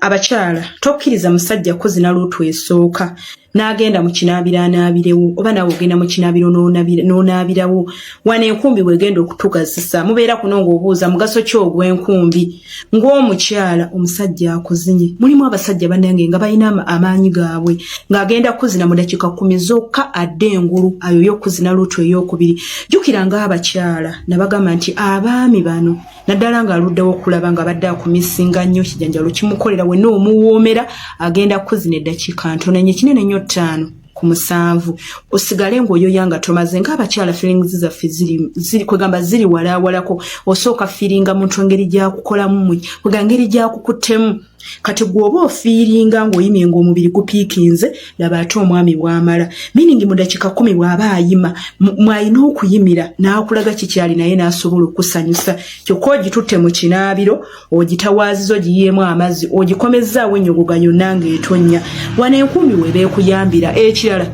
abakyala tokkiriza musajja kuzina lutu esooka n'agenda mu kinaabiro anaabirewo oba nawe ogenda mu kinaabiro n'onaabirawo wano enkumbi bwegenda okutugazisa mubeera kuno ng'obuuza mugaso ki ogw'enkumbi ng'omukyala omusajja akuzinye mulimu abasajja bannange nga balina amaanyi gaabwe ng'agenda kuzina mu dakiika 10 zokka adde engulu ayo y'okuzina lutu ey'okubiri jjukira ng'abakyala nabagamba nti abaami bano naddala ng'aluddewo okulaba nga badde akumisinga nnyo kijanjalo kimukolera wenna omuwoomera agenda kuzina eddakiika ntono enye kinene nnyo 5 ku 7 osigale ng'oyoyanga tomaze ng'abakyala feelings zaffe ziri kwegamba ziri walawalako osooka fiiringa muntu engeri gyakukolamu kwega ngeri gyakukuttemu kati gwoba ofiiringa ng'oyimye ng'omubiri gupiikinze laba ate omwami bw'amala meaning mu dakiika 10 bw'aba ayima mwalina okuyimira n'akulaga kikyali naye n'asobola okusanyusa kyokka ogitutte mu kinaabiro ogitawaaziza ogiyiyeemu amazzi ogikomezzaawo ennyongoga yonna ng'etonnya wano enkumbi weeba ekuyambira ekirala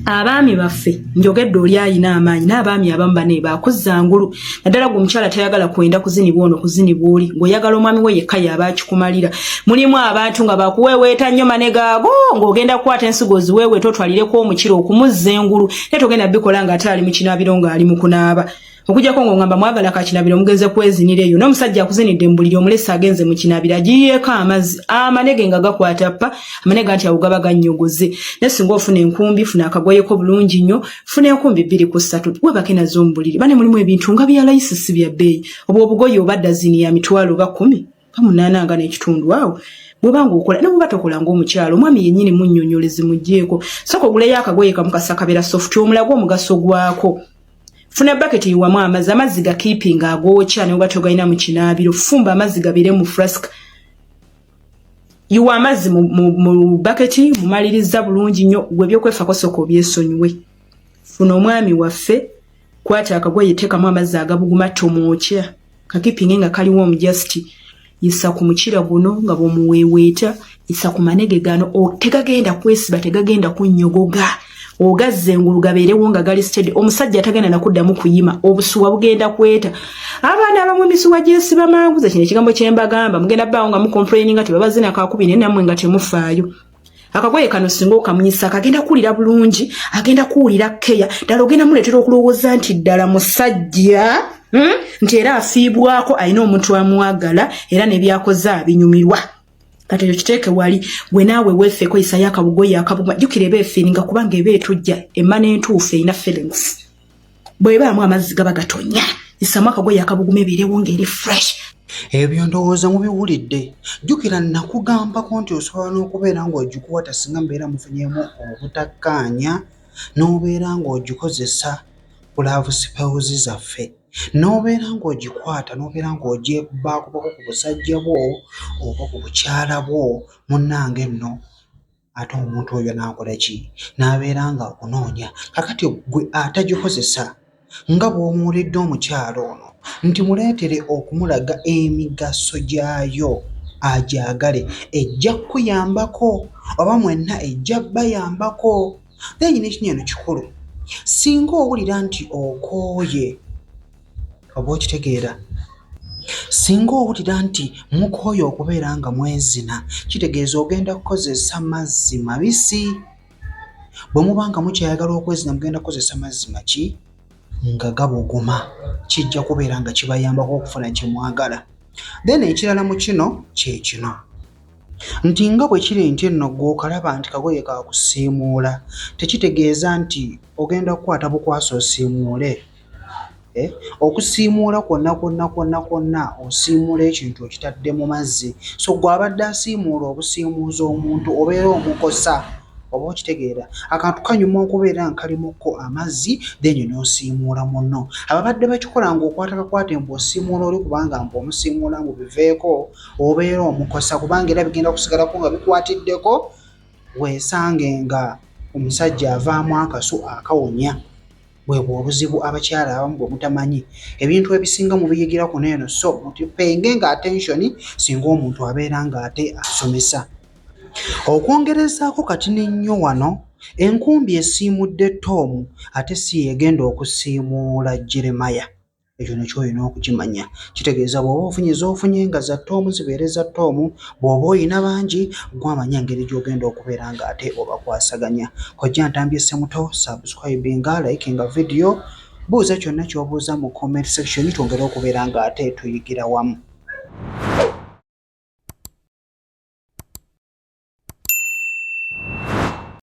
abaami baffe njogedde oli ayina amaanyi n'abaami abamu bane baakuzangulu naddala gwe omukyala tayagala kwenda kuzinibwa ono kuzinibwa oli ng'oyagala omwami we yekka yaba akikumalira mulimu abantu nga bakuweeweeta nnyo manegaago ng'ogenda kukwata ensigo ziweeweeta otwalireko omukiro okumuzza engulu naye togenda bikola ng'ate ali mu kinaabiro ng'ali mu kunaaba okujjako ng'ongamba mwagala kakinabiro mugenze kwezinireyo n'omusajja akuzinidde mu buliri omulesi agenze mu kinabiro agiyiyeeko amazzi amanege nga gakwata ppa amanege anti awo gaba gannyogoze naye singa ofuna enkumbi funa akagoyeko bulungi nnyo funa enkumbi 2 ku 3 webake nazo mu buliri bane mulimu ebintu nga bya layisisi bya bbeeyi obwo obugoye oba dazini ya mitwalo ba 10 8 nga n'ekitundu awo bwobanga okola ne bweba tokola ng'omukyalo omwami yennyini munnyonnyolezi muggyeko soka oguleyo akagoye kamukasa kabeera soft omulago omugaso gwako funa bucket yiwamu amazzi ga keeping agoocha ne batogalina mu kinaabiro fumba amazzi gabire mu flask yiwa amazzi mu bucket mumaliriza bulungi nnyo gwe byokwefako soko byesonyiwe funa omwami waffe kwata akagoye teekamu amazzi agabuguma tomwokya ka keeping nga kaliwo omujasti yisa ku mukira guno nga bw'omuweeweeta yisa ku manege gano tegagenda kwesiba tegagenda kunnyogoga ogazze engulu gabeerewo nga gali steady omusajja atagenda nakuddamu kuyima obusuwa bugenda kweta abaana abamu emisuwa gyesiba manguza kino ekigambo kyembagamba mugenda bbaawo nga mucomplaining nga tebabazina akakubi naye nammwe nga temufaayo akagoye kano singa okamunyisa akagenda kuwulira bulungi agenda kuwulira keya ddala ogenda muleetera okulowooza nti ddala musajja nti era afiibwako alina omuntu amwagala era nebyakoze abinyumirwa kati ekyo kiteeke wali gwe naawe weeffeko isayo akabugoye akabuguma jjukira eba efiiringa kubanga eba etujja emmana entuufu erina feelings bw'ebaamu amazzi gaba gatonya isamu akagoye akabuguma ebeerewo ng'eri fresh ebyo ndowooza mubiwulidde jjukira nakugambako nti osobola n'okubeera ng'ogikuwata singa mbeera mufunyeemu obutakkaanya n'obeera ng'ogikozesa love spells zaffe n'obeera ng'ogikwata n'obeera ng'ogyebbaakubako ku busajja bwo oba ku bukyala bwo munnange nno ate omuntu oyo n'akola ki n'abeera nga akunoonya kakati gwe atagikozesa nga bw'omuwulidde omukyalo ono nti muleetere okumulaga emigaso gyayo agyagale ejja kukuyambako oba mwenna ejja bayambako nenyini ekinyeno kikulu singa owulira nti okooye oba okitegeera singa owulira nti mukooye okubeera nga mwezina kitegeeza ogenda kukozesa mazzi mabisi bwe mubanga mukyayagala okwezina mugenda kukozesa mazzi maki nga gabuguma kijja kubeera nga kibayambako okufuna kye mwagala then ekirala mu kino kye kino nti nga bwe kiri nti nno gw'okalaba nti kagoye kakusiimuula tekitegeeza nti ogenda kukwata bukwasa osiimuule okusiimuula kwonna osiimuula ekintu okitadde mu mazzi so gw'abadde asiimuula obusiimuuza omuntu obeera omukosa oba okitegeera akantu kanyuma okubeera nga kalimukko amazzi then n'osiimuula munno ababadde bakikola ng'okwatakakwata mbu osiimuula oli kubanga mbu omusiimuula mbu biveeko obeera omukosa kubanga era bigenda kusigalako nga bikwatiddeko weesange nga omusajja avaamu akasu akawonya bwebwo obuzibu abakyala abamu bwe mutamanyi ebintu ebisinga mu biyigira kuno eno so mutipenge nga attention singa omuntu abeera nga ate asomesa okwongerezaako kati n'ennyo wano enkumbi esiimudde Tom ate si yegenda okusiimuula Jeremiah ekyo nakyo olina okukimanya. Kitegeeza bw'oba ofunye z'ofunye nga za ttoomu zibeere za ttoomu, bw'oba oyina bangi gwe amanya engeri gy'ogenda okubeera ng'ate obakwasaganya. Kojja Ntambye Ssemuto, subscribinga, likinga video, buuza kyonna ky'obuuza mu comment section twongere okubeera ng'ate tuyigira wamu.